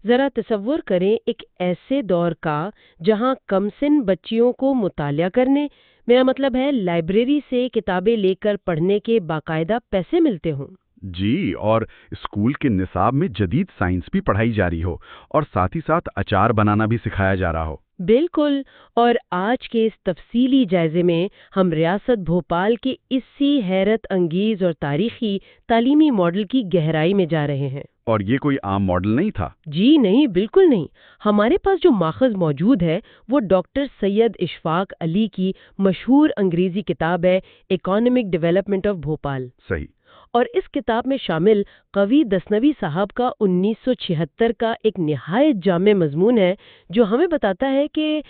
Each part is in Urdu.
ذرا تصور کریں ایک ایسے دور کا جہاں کم سن بچیوں کو مطالعہ کرنے، میرا مطلب ہے لائبریری سے کتابیں لے کر پڑھنے کے باقاعدہ پیسے ملتے ہوں۔ جی، اور اسکول کے نصاب میں جدید سائنس بھی پڑھائی جا رہی ہو اور ساتھ ہی ساتھ اچار بنانا بھی سکھایا جا رہا ہو۔ بالکل، اور آج کے اس تفصیلی جائزے میں ہم ریاست بھوپال کے اسی حیرت انگیز اور تاریخی تعلیمی ماڈل کی گہرائی میں جا رہے ہیں۔ اور یہ کوئی عام ماڈل نہیں تھا۔ جی نہیں، بالکل نہیں۔ ہمارے پاس جو ماخذ موجود ہے وہ ڈاکٹر سید اشفاق علی کی مشہور انگریزی کتاب ہے اکانومک ڈیولپمنٹ آف بھوپال، صحیح۔ اور اس کتاب میں شامل قوی دسنوی صاحب کا 1976 کا ایک نہایت جامع مضمون ہے جو ہمیں بتاتا ہے کہ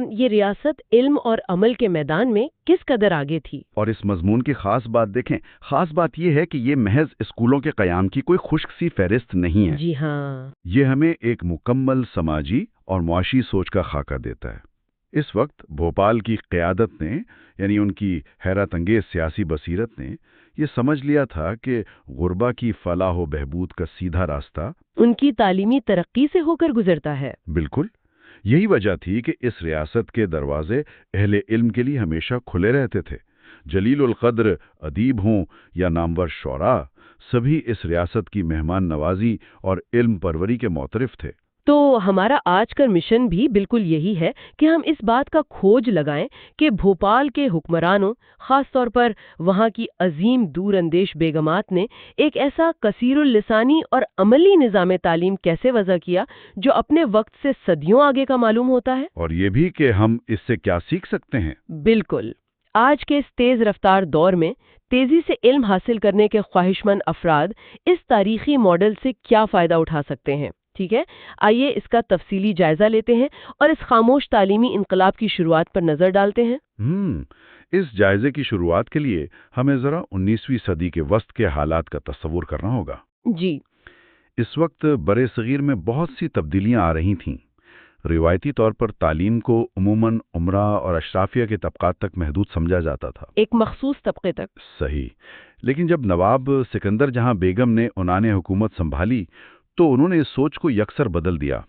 یہ ریاست علم اور عمل کے میدان میں کس قدر آگے تھی۔ اور اس مضمون کی خاص بات دیکھیں، خاص بات یہ ہے کہ یہ محض اسکولوں کے قیام کی کوئی خشک سی فہرست نہیں ہے۔ جی ہاں، یہ ہمیں ایک مکمل سماجی اور معاشی سوچ کا خاکہ دیتا ہے۔ اس وقت بھوپال کی قیادت نے، یعنی ان کی حیرت انگیز سیاسی بصیرت نے، یہ سمجھ لیا تھا کہ غربا کی فلاح و بہبود کا سیدھا راستہ ان کی تعلیمی ترقی سے ہو کر گزرتا ہے۔ بالکل یہی وجہ تھی کہ اس ریاست کے دروازے اہل علم کے لیے ہمیشہ کھلے رہتے تھے۔ جلیل القدر ادیب ہوں یا نامور شعراء، سبھی اس ریاست کی مہمان نوازی اور علم پروری کے معترف تھے۔ تو ہمارا آج کا مشن بھی بالکل یہی ہے کہ ہم اس بات کا کھوج لگائیں کہ بھوپال کے حکمرانوں، خاص طور پر وہاں کی عظیم دور اندیش بیگمات نے ایک ایسا کثیر اللسانی اور عملی نظام تعلیم کیسے وضع کیا جو اپنے وقت سے صدیوں آگے کا معلوم ہوتا ہے۔ اور یہ بھی کہ ہم اس سے کیا سیکھ سکتے ہیں۔ بالکل، آج کے اس تیز رفتار دور میں تیزی سے علم حاصل کرنے کے خواہش مند افراد اس تاریخی ماڈل سے کیا فائدہ اٹھا سکتے ہیں۔ ٹھیک ہے، آئیے اس کا تفصیلی جائزہ لیتے ہیں اور اس خاموش تعلیمی انقلاب کی شروعات پر نظر ڈالتے ہیں۔ اس جائزے کی شروعات کے لیے ہمیں ذرا 19ویں صدی کے وسط کے حالات کا تصور کرنا ہوگا۔ جی، اس وقت برِ صغیر میں بہت سی تبدیلیاں آ رہی تھیں۔ روایتی طور پر تعلیم کو عموماً امراء اور اشرافیہ کے طبقات تک محدود سمجھا جاتا تھا، ایک مخصوص طبقے تک۔ صحیح، لیکن جب نواب سکندر جہاں بیگم نے عنان حکومت سنبھالی تو انہوں نے اس سوچ کو یکسر بدل دیا۔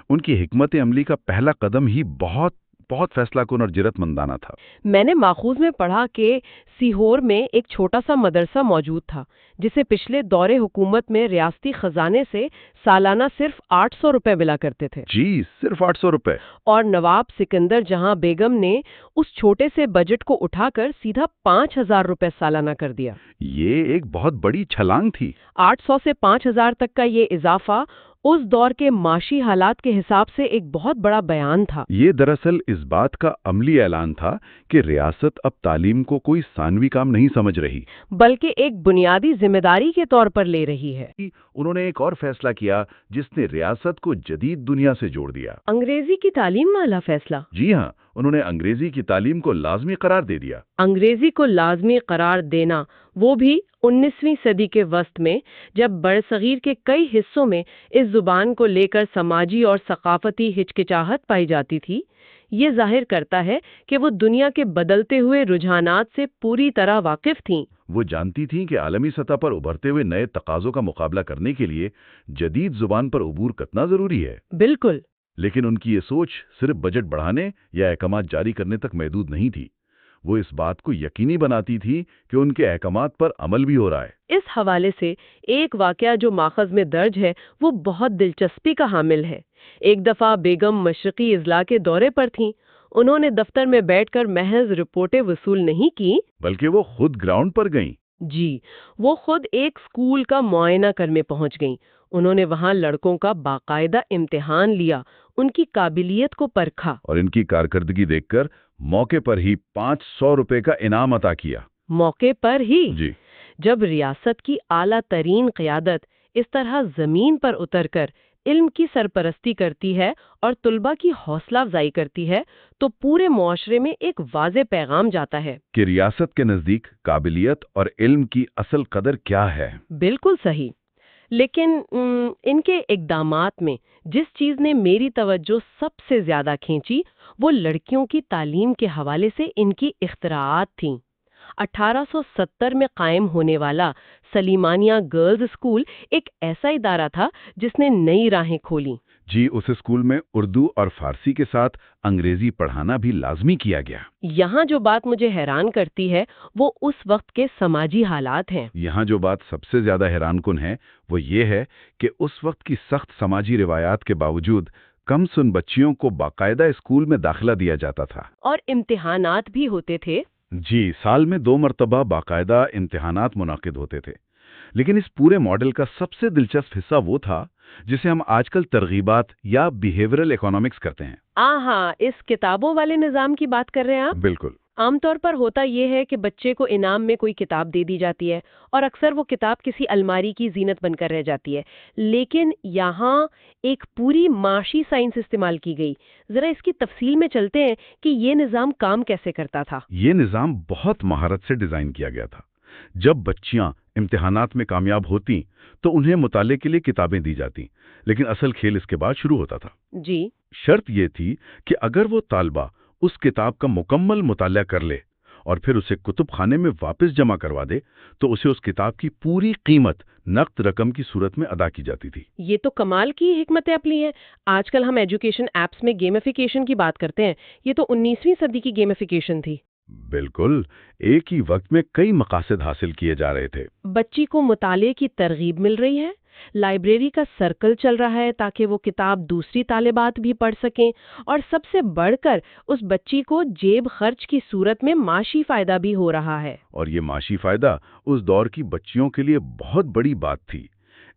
ان کی حکمت عملی کا پہلا قدم ہی بہت فیصلہ کن اور جرأت مندانہ تھا۔ میں نے ماخوذ میں پڑھا کہ سیہور میں ایک چھوٹا سا مدرسہ موجود تھا جسے پچھلے دور حکومت میں ریاستی خزانے سے سالانہ صرف 800 روپے ملا کرتے تھے۔ جی، صرف 800 روپے۔ اور نواب سکندر جہاں بیگم نے اس چھوٹے سے بجٹ کو اٹھا کر سیدھا 5000 روپے سالانہ کر دیا۔ یہ ایک بہت بڑی چھلانگ تھی۔ 800 سے 5000 تک کا یہ اضافہ اس دور کے معاشی حالات کے حساب سے ایک بہت بڑا بیان تھا۔ یہ دراصل اس بات کا عملی اعلان تھا کہ ریاست اب تعلیم کو کوئی ثانوی کام نہیں سمجھ رہی، بلکہ ایک بنیادی ذمہ داری کے طور پر لے رہی ہے۔ انہوں نے ایک اور فیصلہ کیا جس نے ریاست کو جدید دنیا سے جوڑ دیا۔ انگریزی کی تعلیم والا فیصلہ؟ جی ہاں، انہوں نے انگریزی کی تعلیم کو لازمی قرار دے دیا۔ انگریزی کو لازمی قرار دینا، وہ بھی 19ویں صدی کے وسط میں، جب برصغیر کے کئی حصوں میں اس زبان کو لے کر سماجی اور ثقافتی ہچکچاہٹ پائی جاتی تھی۔ یہ ظاہر کرتا ہے کہ وہ دنیا کے بدلتے ہوئے رجحانات سے پوری طرح واقف تھیں۔ وہ جانتی تھیں کہ عالمی سطح پر ابھرتے ہوئے نئے تقاضوں کا مقابلہ کرنے کے لیے جدید زبان پر عبور کتنا ضروری ہے۔ بالکل۔ لیکن ان کی یہ سوچ صرف بجٹ بڑھانے یا احکامات جاری کرنے تک محدود نہیں تھی۔ وہ اس بات کو یقینی بناتی تھی کہ ان کے احکامات پر عمل بھی ہو رہا ہے۔ اس حوالے سے ایک واقعہ جو ماخذ میں درج ہے وہ بہت دلچسپی کا حامل ہے۔ ایک دفعہ بیگم مشرقی اضلاع کے دورے پر تھیں۔ انہوں نے دفتر میں بیٹھ کر محض رپورٹیں وصول نہیں کی، بلکہ وہ خود گراؤنڈ پر گئیں۔ جی، وہ خود ایک اسکول کا معائنہ کرنے پہنچ گئیں۔ انہوں نے وہاں لڑکوں کا باقاعدہ امتحان لیا، ان کی قابلیت کو پرکھا، اور ان کی کارکردگی دیکھ کر موقع پر ہی 500 روپے کا انعام عطا کیا۔ موقع پر ہی؟ جی، جب ریاست کی اعلیٰ ترین قیادت اس طرح زمین پر اتر کر علم کی سرپرستی کرتی ہے اور طلباء کی حوصلہ افزائی کرتی ہے تو پورے معاشرے میں ایک واضح پیغام جاتا ہے کہ ریاست کے نزدیک قابلیت اور علم کی اصل قدر کیا ہے۔ بالکل صحیح۔ لیکن ان کے اقدامات میں جس چیز نے میری توجہ سب سے زیادہ کھینچی وہ لڑکیوں کی تعلیم کے حوالے سے ان کی اختراعات تھیں۔ 1870 میں قائم ہونے والا سلیمانیہ گرلز اسکول ایک ایسا ادارہ تھا جس نے نئی راہیں کھولیں۔ جی، اس اسکول میں اردو اور فارسی کے ساتھ انگریزی پڑھانا بھی لازمی کیا گیا۔ یہاں جو بات مجھے حیران کرتی ہے وہ اس وقت کے سماجی حالات ہیں۔ یہاں جو بات سب سے زیادہ حیران کن ہے وہ یہ ہے کہ اس وقت کی سخت سماجی روایات کے باوجود کم سن بچیوں کو باقاعدہ اسکول میں داخلہ دیا جاتا تھا۔ اور امتحانات بھی ہوتے تھے۔ جی، سال میں 2 مرتبہ باقاعدہ امتحانات منعقد ہوتے تھے۔ لیکن اس پورے ماڈل کا سب سے دلچسپ حصہ وہ تھا جسے ہم آج کل ترغیبات یا بیہیورل اکنامکس کرتے ہیں۔ ہاں، اس کتابوں والے نظام کی بات کر رہے ہیں آپ؟ بالکل۔ عام طور پر ہوتا یہ ہے کہ بچے کو انعام میں کوئی کتاب دے دی جاتی ہے اور اکثر وہ کتاب کسی الماری کی زینت بن کر رہ جاتی ہے، لیکن یہاں ایک پوری معاشی سائنس استعمال کی گئی۔ ذرا اس کی تفصیل میں چلتے ہیں کہ یہ نظام کام کیسے کرتا تھا۔ یہ نظام بہت مہارت سے ڈیزائن کیا گیا تھا۔ جب بچیاں امتحانات میں کامیاب ہوتیں تو انہیں مطالعے کے لیے کتابیں دی جاتیں، لیکن اصل کھیل اس کے بعد شروع ہوتا تھا۔ جی، شرط یہ تھی کہ اگر وہ طالبہ اس کتاب کا مکمل مطالعہ کر لے اور پھر اسے کتب خانے میں واپس جمع کروا دے تو اسے اس کتاب کی پوری قیمت نقد رقم کی صورت میں ادا کی جاتی تھی۔ یہ تو کمال کی حکمت عملی ہے۔ آج کل ہم ایجوکیشن ایپس میں گیمیفیکیشن کی بات کرتے ہیں، یہ تو 19ویں صدی کی گیمیفیکیشن تھی۔ بالکل، ایک ہی وقت میں کئی مقاصد حاصل کیے جا رہے تھے۔ بچی کو مطالعے کی ترغیب مل رہی ہے، لائبریری کا سرکل چل رہا ہے تاکہ وہ کتاب دوسری طالبات بھی پڑھ سکیں، اور سب سے بڑھ کر اس بچی کو جیب خرچ کی صورت میں معاشی فائدہ بھی ہو رہا ہے۔ اور یہ معاشی فائدہ اس دور کی بچیوں کے لیے بہت بڑی بات تھی۔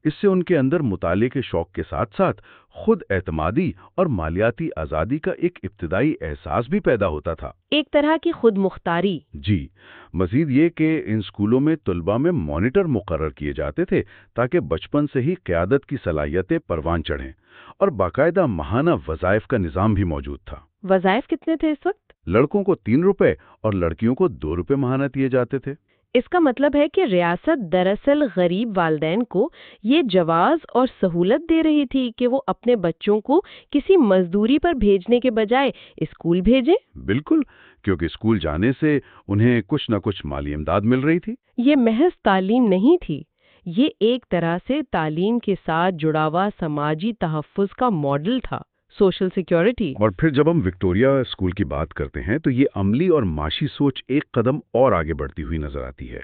اس سے ان کے اندر مطالعے کے شوق کے ساتھ ساتھ خود اعتمادی اور مالیاتی آزادی کا ایک ابتدائی احساس بھی پیدا ہوتا تھا۔ ایک طرح کی خود مختاری۔ جی، مزید یہ کہ ان اسکولوں میں طلباء میں مانیٹر مقرر کیے جاتے تھے تاکہ بچپن سے ہی قیادت کی صلاحیتیں پروان چڑھیں، اور باقاعدہ ماہانہ وظائف کا نظام بھی موجود تھا۔ وظائف کتنے تھے اس وقت؟ لڑکوں کو 3 روپے اور لڑکیوں کو 2 روپے ماہانہ دیے جاتے تھے۔ اس کا مطلب ہے کہ ریاست دراصل غریب والدین کو یہ جواز اور سہولت دے رہی تھی کہ وہ اپنے بچوں کو کسی مزدوری پر بھیجنے کے بجائے اسکول بھیجیں۔ بالکل، کیونکہ اسکول جانے سے انہیں کچھ نہ کچھ مالی امداد مل رہی تھی۔ یہ محض تعلیم نہیں تھی، یہ ایک طرح سے تعلیم کے ساتھ جڑا ہوا سماجی تحفظ کا ماڈل تھا، سوشل سیکیورٹی۔ اور پھر جب ہم وکٹوریہ اسکول کی بات کرتے ہیں تو یہ عملی اور معاشی سوچ ایک قدم اور آگے بڑھتی ہوئی نظر آتی ہے۔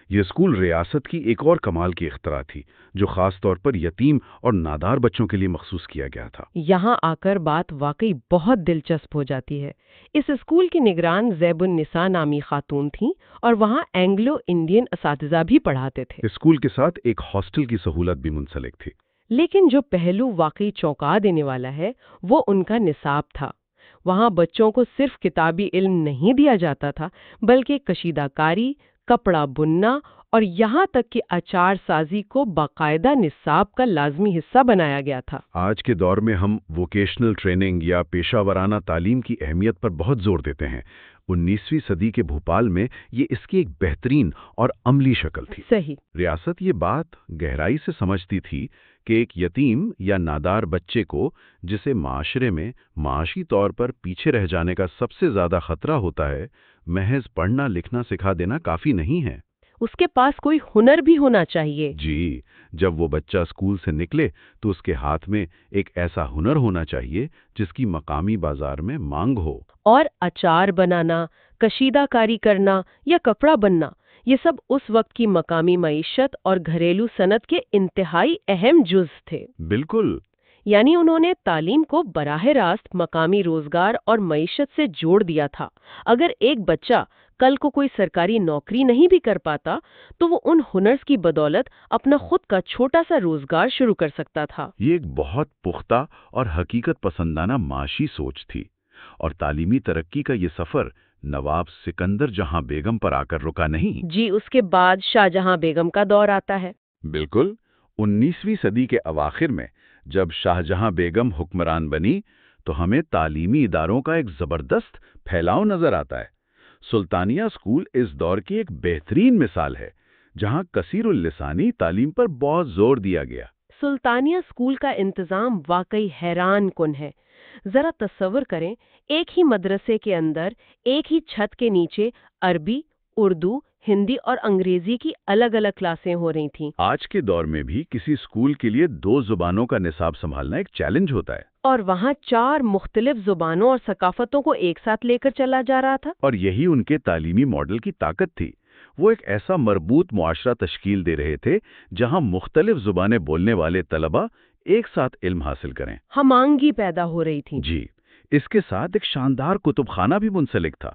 یہ اسکول ریاست کی ایک اور کمال کی اختراع تھی جو خاص طور پر یتیم اور نادار بچوں کے لیے مخصوص کیا گیا تھا۔ یہاں آ کر بات واقعی بہت دلچسپ ہو جاتی ہے۔ اس اسکول کی نگران زیب النساء نامی خاتون تھیں اور وہاں اینگلو انڈین اساتذہ بھی پڑھاتے تھے۔ اسکول کے ساتھ ایک ہاسٹل کی سہولت بھی منسلک تھی۔ لیکن جو پہلو واقعی چونکا دینے والا ہے وہ ان کا نصاب تھا۔ وہاں بچوں کو صرف کتابی علم نہیں دیا جاتا تھا بلکہ کشیدہ کاری، کپڑا بننا اور یہاں تک کہ اچار سازی کو باقاعدہ نصاب کا لازمی حصہ بنایا گیا تھا۔ آج کے دور میں ہم ووکیشنل ٹریننگ یا پیشہ ورانہ تعلیم کی اہمیت پر بہت زور دیتے ہیں۔ 19ویں صدی کے بھوپال میں یہ اس کی ایک بہترین اور عملی شکل تھی۔ صحیح۔ ریاست یہ بات گہرائی سے سمجھتی تھی کہ ایک یتیم یا نادار بچے کو، جسے معاشرے میں معاشی طور پر پیچھے رہ جانے کا سب سے زیادہ خطرہ ہوتا ہے، محض پڑھنا لکھنا سکھا دینا کافی نہیں ہے۔ اس کے پاس کوئی ہنر بھی ہونا چاہیے۔ جی، جب وہ بچہ اسکول سے نکلے تو اس کے ہاتھ میں ایک ایسا ہنر ہونا چاہیے جس کی مقامی بازار میں مانگ ہو۔ اور اچار بنانا، کشیدہ کاری کرنا یا کپڑا بننا، یہ سب اس وقت کی مقامی معیشت اور گھریلو صنعت کے انتہائی اہم جز تھے۔ بالکل۔ یعنی انہوں نے تعلیم کو براہ راست مقامی روزگار اور معیشت سے جوڑ دیا تھا۔ اگر ایک بچہ کل کو کوئی سرکاری نوکری نہیں بھی کر پاتا تو وہ ان ہنرز کی بدولت اپنا خود کا چھوٹا سا روزگار شروع کر سکتا تھا۔ یہ ایک بہت پختہ اور حقیقت پسندانہ معاشی سوچ تھی، اور تعلیمی ترقی کا یہ سفر نواب سکندر جہاں بیگم پر آ کر رکا نہیں۔ جی، اس کے بعد شاہ جہاں بیگم کا دور آتا ہے۔ بالکل۔ 19ویں صدی کے اواخر میں جب شاہ جہاں بیگم حکمران بنی تو ہمیں تعلیمی اداروں کا ایک زبردست پھیلاؤ نظر آتا ہے۔ سلطانیہ اسکول اس دور کی ایک بہترین مثال ہے جہاں کثیر اللسانی تعلیم پر بہت زور دیا گیا۔ سلطانیہ اسکول کا انتظام واقعی حیران کن ہے۔ ذرا تصور کریں، ایک ہی مدرسے کے اندر، ایک ہی چھت کے نیچے عربی، اردو، ہندی اور انگریزی کی الگ الگ کلاسیں ہو رہی تھیں، آج کے دور میں بھی کسی اسکول کے لیے 2 زبانوں کا نصاب سنبھالنا ایک چیلنج ہوتا ہے، اور وہاں 4 مختلف زبانوں اور ثقافتوں کو ایک ساتھ لے کر چلا جا رہا تھا۔ اور یہی ان کے تعلیمی ماڈل کی طاقت تھی۔ وہ ایک ایسا مربوط معاشرہ تشکیل دے رہے تھے جہاں مختلف زبانیں بولنے والے طلبہ ایک ساتھ علم حاصل کریں۔ ہم آہنگی پیدا ہو رہی تھی۔ جی، اس کے ساتھ ایک شاندار کتب خانہ بھی منسلک تھا۔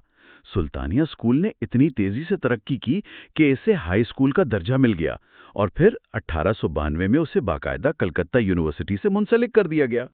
سلطانیہ اسکول نے اتنی تیزی سے ترقی کی کہ اسے ہائی اسکول کا درجہ مل گیا اور پھر 1892 میں اسے باقاعدہ کلکتہ یونیورسٹی سے منسلک کر دیا گیا۔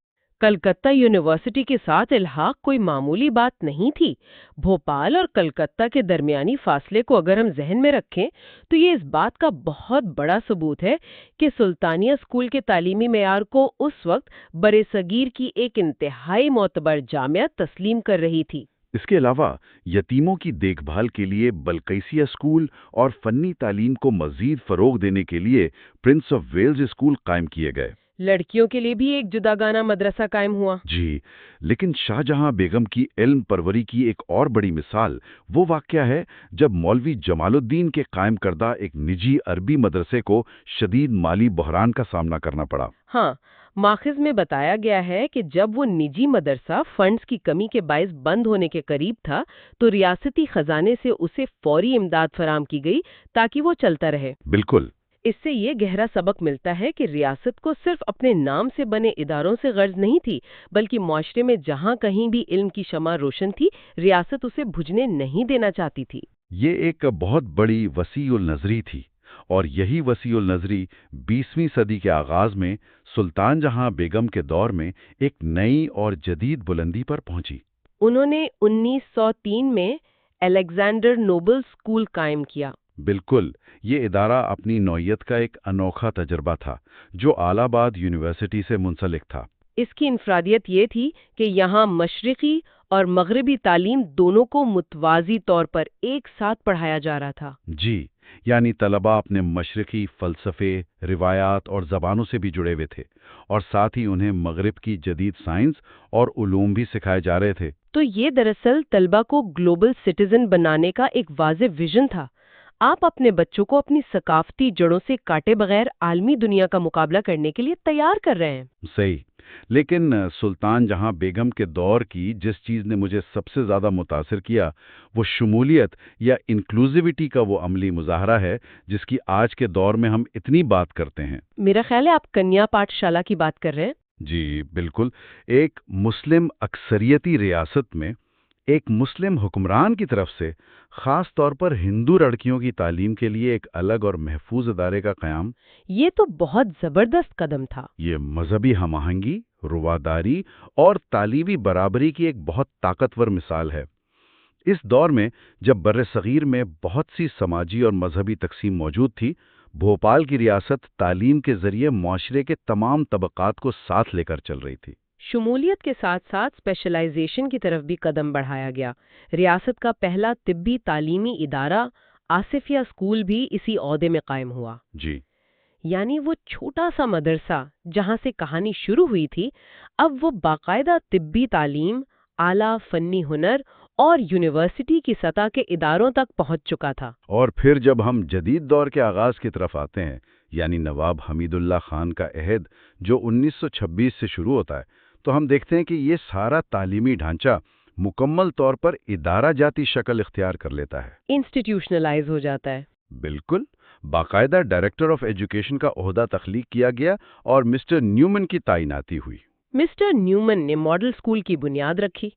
کلکتہ یونیورسٹی کے ساتھ الحاق کوئی معمولی بات نہیں تھی۔ بھوپال اور کلکتہ کے درمیانی فاصلے کو اگر ہم ذہن میں رکھیں تو یہ اس بات کا بہت بڑا ثبوت ہے کہ سلطانیہ اسکول کے تعلیمی معیار کو اس وقت برصغیر کی ایک انتہائی معتبر جامعہ تسلیم کر رہی تھی۔ اس کے علاوہ یتیموں کی دیکھ بھال کے لیے بلقیسیہ اسکول اور فنی تعلیم کو مزید فروغ دینے کے لیے پرنس آف ویلز اسکول قائم کیے گئے۔ لڑکیوں کے لیے بھی ایک جداگانہ مدرسہ قائم ہوا۔ جی، لیکن شاہ جہاں بیگم کی علم پروری کی ایک اور بڑی مثال وہ واقعہ ہے جب مولوی جمال الدین کے قائم کردہ ایک نجی عربی مدرسے کو شدید مالی بحران کا سامنا کرنا پڑا۔ ہاں، ماخذ میں بتایا گیا ہے کہ جب وہ نجی مدرسہ فنڈز کی کمی کے باعث بند ہونے کے قریب تھا تو ریاستی خزانے سے اسے فوری امداد فراہم کی گئی تاکہ وہ چلتا رہے۔ بالکل۔ اس سے یہ گہرا سبق ملتا ہے کہ ریاست کو صرف اپنے نام سے بنے اداروں سے غرض نہیں تھی، بلکہ معاشرے میں جہاں کہیں بھی علم کی شمع روشن تھی، ریاست اسے بجھنے نہیں دینا چاہتی تھی۔ یہ ایک بہت بڑی وسیع النظری تھی، اور یہی وسیع النظری 20ویں صدی کے آغاز میں سلطان جہاں بیگم کے دور میں ایک نئی اور جدید بلندی پر پہنچی۔ انہوں نے 1903 میں الیگزینڈر نوبل اسکول قائم کیا۔ بالکل، یہ ادارہ اپنی نوعیت کا ایک انوکھا تجربہ تھا جو الہ آباد یونیورسٹی سے منسلک تھا۔ اس کی انفرادیت یہ تھی کہ یہاں مشرقی اور مغربی تعلیم دونوں کو متوازی طور پر ایک ساتھ پڑھایا جا رہا تھا۔ جی، یعنی طلبہ اپنے مشرقی فلسفے، روایات اور زبانوں سے بھی جڑے ہوئے تھے، اور ساتھ ہی انہیں مغرب کی جدید سائنس اور علوم بھی سکھائے جا رہے تھے۔ تو یہ دراصل طلبہ کو گلوبل سٹیزن بنانے کا ایک واضح ویژن تھا۔ آپ اپنے بچوں کو اپنی ثقافتی جڑوں سے کاٹے بغیر عالمی دنیا کا مقابلہ کرنے کے لیے تیار کر رہے ہیں۔ صحیح، لیکن سلطان جہاں بیگم کے دور کی جس چیز نے مجھے سب سے زیادہ متاثر کیا وہ شمولیت یا انکلوزیوٹی کا وہ عملی مظاہرہ ہے جس کی آج کے دور میں ہم اتنی بات کرتے ہیں۔ میرا خیال ہے آپ کنیا پاٹھ شالا کی بات کر رہے ہیں۔ جی بالکل، ایک مسلم اکثریتی ریاست میں ایک مسلم حکمران کی طرف سے خاص طور پر ہندو لڑکیوں کی تعلیم کے لیے ایک الگ اور محفوظ ادارے کا قیام، یہ تو بہت زبردست قدم تھا۔ یہ مذہبی ہم آہنگی، رواداری اور تعلیمی برابری کی ایک بہت طاقتور مثال ہے۔ اس دور میں جب برصغیر میں بہت سی سماجی اور مذہبی تقسیم موجود تھی، بھوپال کی ریاست تعلیم کے ذریعے معاشرے کے تمام طبقات کو ساتھ لے کر چل رہی تھی۔ شمولیت کے ساتھ ساتھ اسپیشلائزیشن کی طرف بھی قدم بڑھایا گیا۔ ریاست کا پہلا طبی تعلیمی ادارہ آصفیہ اسکول بھی اسی عہدے میں قائم ہوا۔ جی، یعنی وہ چھوٹا سا مدرسہ جہاں سے کہانی شروع ہوئی تھی، اب وہ باقاعدہ طبی تعلیم، اعلیٰ فنی ہنر اور یونیورسٹی کی سطح کے اداروں تک پہنچ چکا تھا۔ اور پھر جب ہم جدید دور کے آغاز کی طرف آتے ہیں، یعنی نواب حمید اللہ خان کا عہد جو 1926 سے شروع ہوتا ہے، تو ہم دیکھتے ہیں کہ یہ سارا تعلیمی ڈھانچہ مکمل طور پر ادارہ جاتی شکل اختیار کر لیتا ہے۔ انسٹیٹیوشنلائز ہو جاتا ہے۔ بالکل، باقاعدہ ڈائریکٹر آف ایجوکیشن کا عہدہ تخلیق کیا گیا اور مسٹر نیومن کی تعیناتی ہوئی۔ مسٹر نیومن نے ماڈل اسکول کی بنیاد رکھی۔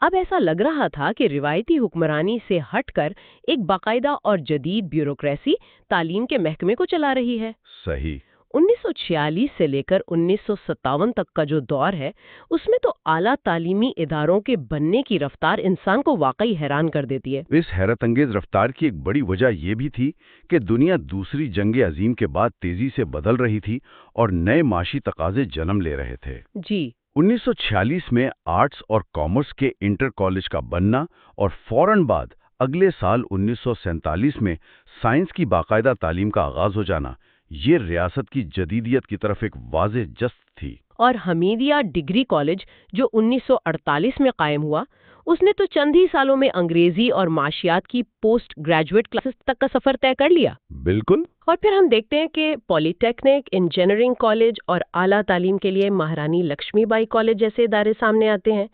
اب ایسا لگ رہا تھا کہ روایتی حکمرانی سے ہٹ کر ایک باقاعدہ اور جدید بیوروکریسی تعلیم کے محکمے کو چلا رہی ہے۔ صحیح۔ 1946 سے لے کر 1957 تک کا جو دور ہے، اس میں تو اعلیٰ تعلیمی اداروں کے بننے کی رفتار انسان کو واقعی حیران کر دیتی ہے۔ اس حیرت انگیز رفتار کی ایک بڑی وجہ یہ بھی تھی کہ دنیا دوسری جنگ عظیم کے بعد تیزی سے بدل رہی تھی اور نئے معاشی تقاضے جنم لے رہے تھے۔ جی، 1946 میں آرٹس اور کامرس کے انٹر کالج کا بننا اور فوراً بعد اگلے سال 1947 میں سائنس کی باقاعدہ تعلیم کا آغاز ہو جانا، یہ ریاست کی جدیدیت کی طرف ایک واضح جست تھی۔ اور حمیدیہ ڈگری کالج جو 1948 میں قائم ہوا، اس نے تو چند ہی سالوں میں انگریزی اور معاشیات کی پوسٹ گریجویٹ کلاسز تک کا سفر طے کر لیا۔ بالکل۔ اور پھر ہم دیکھتے ہیں کہ پولی ٹیکنک، انجینئرنگ کالج اور اعلیٰ تعلیم کے لیے مہارانی لکشمی بائی کالج جیسے ادارے سامنے آتے ہیں۔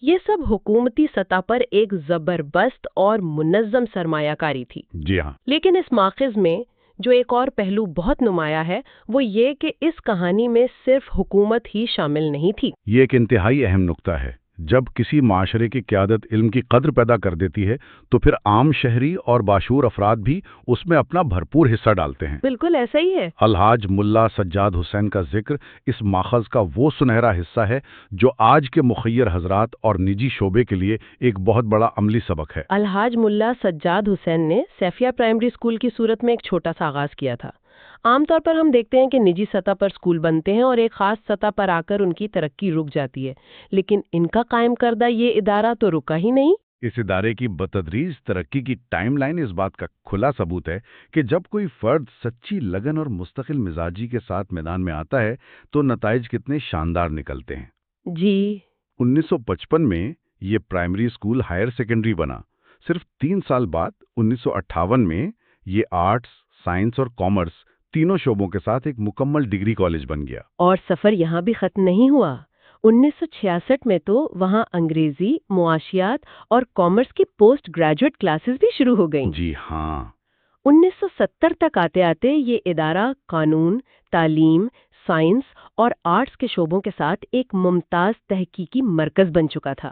یہ سب حکومتی سطح پر ایک زبردست اور منظم سرمایہ کاری تھی۔ جی ہاں۔ لیکن اس ماخذ میں جو ایک اور پہلو بہت نمایاں ہے وہ یہ کہ اس کہانی میں صرف حکومت ہی شامل نہیں تھی۔ یہ ایک انتہائی اہم نقطہ ہے۔ جب کسی معاشرے کی قیادت علم کی قدر پیدا کر دیتی ہے تو پھر عام شہری اور باشعور افراد بھی اس میں اپنا بھرپور حصہ ڈالتے ہیں۔ بالکل ایسا ہی ہے۔ الحاج ملا سجاد حسین کا ذکر اس ماخذ کا وہ سنہرا حصہ ہے جو آج کے مخیر حضرات اور نجی شعبے کے لیے ایک بہت بڑا عملی سبق ہے۔ الحاج ملا سجاد حسین نے سیفیہ پرائمری اسکول کی صورت میں ایک چھوٹا سا آغاز کیا تھا۔ عام طور پر ہم دیکھتے ہیں کہ نجی سطح پر اسکول بنتے ہیں اور ایک خاص سطح پر آ کر ان کی ترقی رک جاتی ہے، لیکن ان کا قائم کردہ یہ ادارہ تو رکا ہی نہیں۔ اس ادارے کی بتدریج ترقی کی ٹائم لائن اس بات کا کھلا ثبوت ہے کہ جب کوئی فرد سچی لگن اور مستقل مزاجی کے ساتھ میدان میں آتا ہے تو نتائج کتنے شاندار نکلتے ہیں۔ جی۔ 1955 میں یہ پرائمری اسکول ہائر سیکنڈری بنا۔ صرف 3 سال بعد 1958 میں یہ آرٹس، سائنس اور کامرس تینوں شعبوں کے ساتھ ایک مکمل ڈگری کالج بن گیا۔ اور سفر یہاں بھی ختم نہیں ہوا۔ 1966 میں تو وہاں انگریزی، معاشیات اور کامرس کی پوسٹ گریجویٹ کلاسز بھی شروع ہو گئیں۔ جی ہاں۔ 1970 تک آتے آتے یہ ادارہ قانون، تعلیم، سائنس اور آرٹس کے شعبوں کے ساتھ ایک ممتاز تحقیقی مرکز بن چکا تھا۔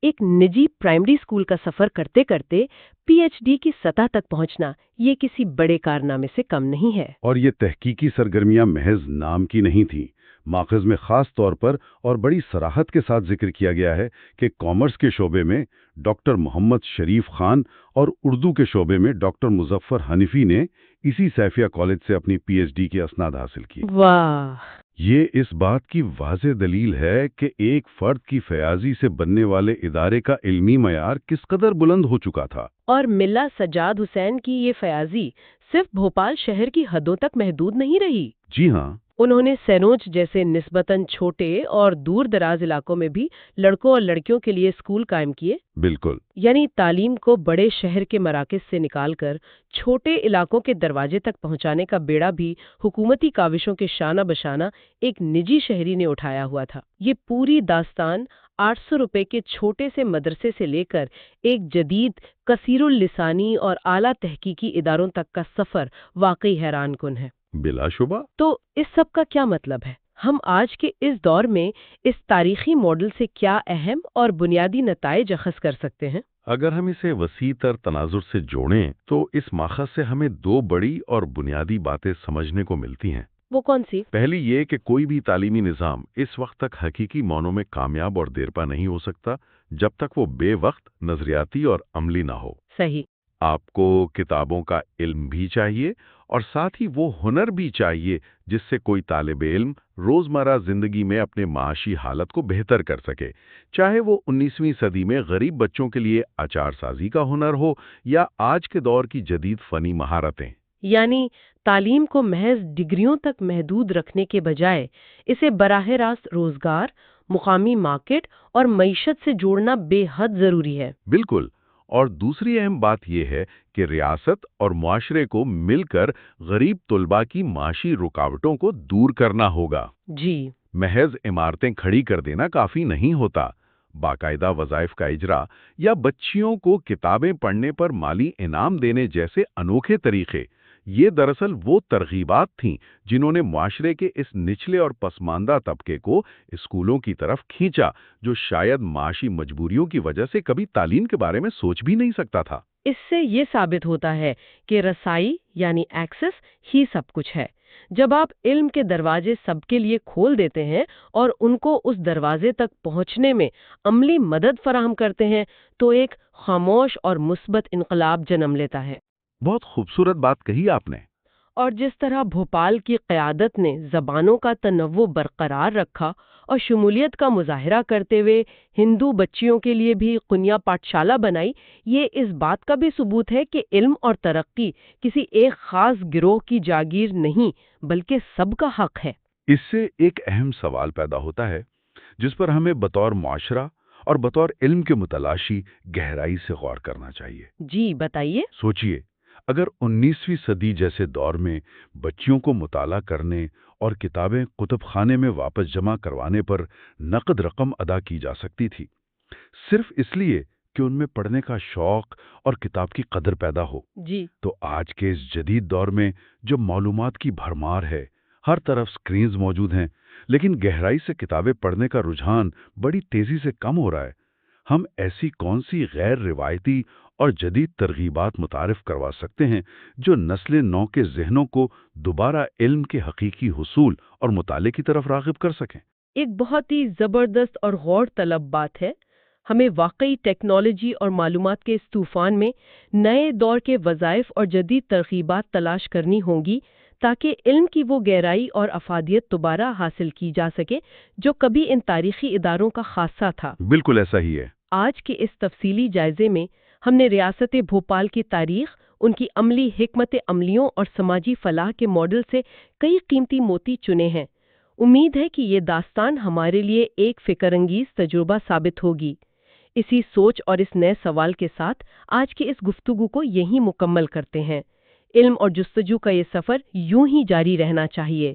ایک نجی پرائمری اسکول کا سفر کرتے کرتے پی ایچ ڈی کی سطح تک پہنچنا یہ کسی بڑے کارنامے سے کم نہیں ہے۔ اور یہ تحقیقی سرگرمیاں محض نام کی نہیں تھیں۔ ماخذ میں خاص طور پر اور بڑی صراحت کے ساتھ ذکر کیا گیا ہے کہ کامرس کے شعبے میں ڈاکٹر محمد شریف خان اور اردو کے شعبے میں ڈاکٹر مظفر حنفی نے اسی سیفیہ کالج سے اپنی پی ایچ ڈی کے اسناد حاصل کی۔ واہ! یہ اس بات کی واضح دلیل ہے کہ ایک فرد کی فیاضی سے بننے والے ادارے کا علمی معیار کس قدر بلند ہو چکا تھا۔ اور ملا سجاد حسین کی یہ فیاضی صرف بھوپال شہر کی حدوں تک محدود نہیں رہی۔ جی ہاں۔ انہوں نے سینوچ جیسے نسبتاً چھوٹے اور دور دراز علاقوں میں بھی لڑکوں اور لڑکیوں کے لیے اسکول قائم کیے۔ بالکل۔ یعنی تعلیم کو بڑے شہر کے مراکز سے نکال کر چھوٹے علاقوں کے دروازے تک پہنچانے کا بیڑا بھی حکومتی کاوشوں کے شانہ بشانہ ایک نجی شہری نے اٹھایا ہوا تھا۔ یہ پوری داستان 800 روپے کے چھوٹے سے مدرسے سے لے کر ایک جدید کثیر اللسانی اور اعلیٰ تحقیقی اداروں تک کا سفر واقعی حیران کن ہے۔ بلا شبہ۔ تو اس سب کا کیا مطلب ہے؟ ہم آج کے اس دور میں اس تاریخی ماڈل سے کیا اہم اور بنیادی نتائج اخذ کر سکتے ہیں؟ اگر ہم اسے وسیع تر تناظر سے جوڑیں تو اس ماخذ سے ہمیں 2 بڑی اور بنیادی باتیں سمجھنے کو ملتی ہیں۔ وہ کون سی؟ پہلی یہ کہ کوئی بھی تعلیمی نظام اس وقت تک حقیقی معنوں میں کامیاب اور دیرپا نہیں ہو سکتا جب تک وہ بے وقت نظریاتی اور عملی نہ ہو۔ صحیح۔ آپ کو کتابوں کا علم بھی چاہیے اور ساتھ ہی وہ ہنر بھی چاہیے جس سے کوئی طالب علم روزمرہ زندگی میں اپنے معاشی حالت کو بہتر کر سکے، چاہے وہ 19ویں صدی میں غریب بچوں کے لیے اچار سازی کا ہنر ہو یا آج کے دور کی جدید فنی مہارتیں۔ یعنی تعلیم کو محض ڈگریوں تک محدود رکھنے کے بجائے اسے براہ راست روزگار، مقامی مارکیٹ اور معیشت سے جوڑنا بے حد ضروری ہے۔ بالکل۔ اور دوسری اہم بات یہ ہے کہ ریاست اور معاشرے کو مل کر غریب طلباء کی معاشی رکاوٹوں کو دور کرنا ہوگا۔ جی۔ محض عمارتیں کھڑی کر دینا کافی نہیں ہوتا۔ باقاعدہ وظائف کا اجرا یا بچیوں کو کتابیں پڑھنے پر مالی انعام دینے جیسے انوکھے طریقے، یہ دراصل وہ ترغیبات تھیں جنہوں نے معاشرے کے اس نچلے اور پسماندہ طبقے کو اسکولوں کی طرف کھینچا، جو شاید معاشی مجبوریوں کی وجہ سے کبھی تعلیم کے بارے میں سوچ بھی نہیں سکتا تھا۔ اس سے یہ ثابت ہوتا ہے کہ رسائی یعنی ایکسس ہی سب کچھ ہے۔ جب آپ علم کے دروازے سب کے لیے کھول دیتے ہیں اور ان کو اس دروازے تک پہنچنے میں عملی مدد فراہم کرتے ہیں تو ایک خاموش اور مثبت انقلاب جنم لیتا ہے۔ بہت خوبصورت بات کہی آپ نے۔ اور جس طرح بھوپال کی قیادت نے زبانوں کا تنوع برقرار رکھا اور شمولیت کا مظاہرہ کرتے ہوئے ہندو بچیوں کے لیے بھی قنیا پاٹھشالہ بنائی، یہ اس بات کا بھی ثبوت ہے کہ علم اور ترقی کسی ایک خاص گروہ کی جاگیر نہیں بلکہ سب کا حق ہے۔ اس سے ایک اہم سوال پیدا ہوتا ہے جس پر ہمیں بطور معاشرہ اور بطور علم کے متلاشی گہرائی سے غور کرنا چاہیے۔ جی بتائیے۔ سوچئے، اگر 19ویں صدی جیسے دور میں بچیوں کو مطالعہ کرنے اور کتابیں کتب خانے میں واپس جمع کروانے پر نقد رقم ادا کی جا سکتی تھی، صرف اس لیے کہ ان میں پڑھنے کا شوق اور کتاب کی قدر پیدا ہو، جی تو آج کے اس جدید دور میں جو معلومات کی بھرمار ہے، ہر طرف سکرینز موجود ہیں، لیکن گہرائی سے کتابیں پڑھنے کا رجحان بڑی تیزی سے کم ہو رہا ہے۔ ہم ایسی کون سی غیر روایتی اور جدید ترغیبات متعارف کروا سکتے ہیں جو نسل نو کے ذہنوں کو دوبارہ علم کے حقیقی حصول اور مطالعے کی طرف راغب کر سکیں؟ ایک بہت ہی زبردست اور غور طلب بات ہے۔ ہمیں واقعی ٹیکنالوجی اور معلومات کے اس طوفان میں نئے دور کے وظائف اور جدید ترغیبات تلاش کرنی ہوں گی تاکہ علم کی وہ گہرائی اور افادیت دوبارہ حاصل کی جا سکے جو کبھی ان تاریخی اداروں کا خاصہ تھا۔ بالکل ایسا ہی ہے۔ آج کے اس تفصیلی جائزے میں ہم نے ریاست بھوپال کی تاریخ، ان کی عملی حکمت عملیوں اور سماجی فلاح کے ماڈل سے کئی قیمتی موتی چنے ہیں۔ امید ہے کہ یہ داستان ہمارے لیے ایک فکر انگیز تجربہ ثابت ہوگی۔ اسی سوچ اور اس نئے سوال کے ساتھ آج کی اس گفتگو کو یہیں مکمل کرتے ہیں۔ علم اور جستجو کا یہ سفر یوں ہی جاری رہنا چاہیے۔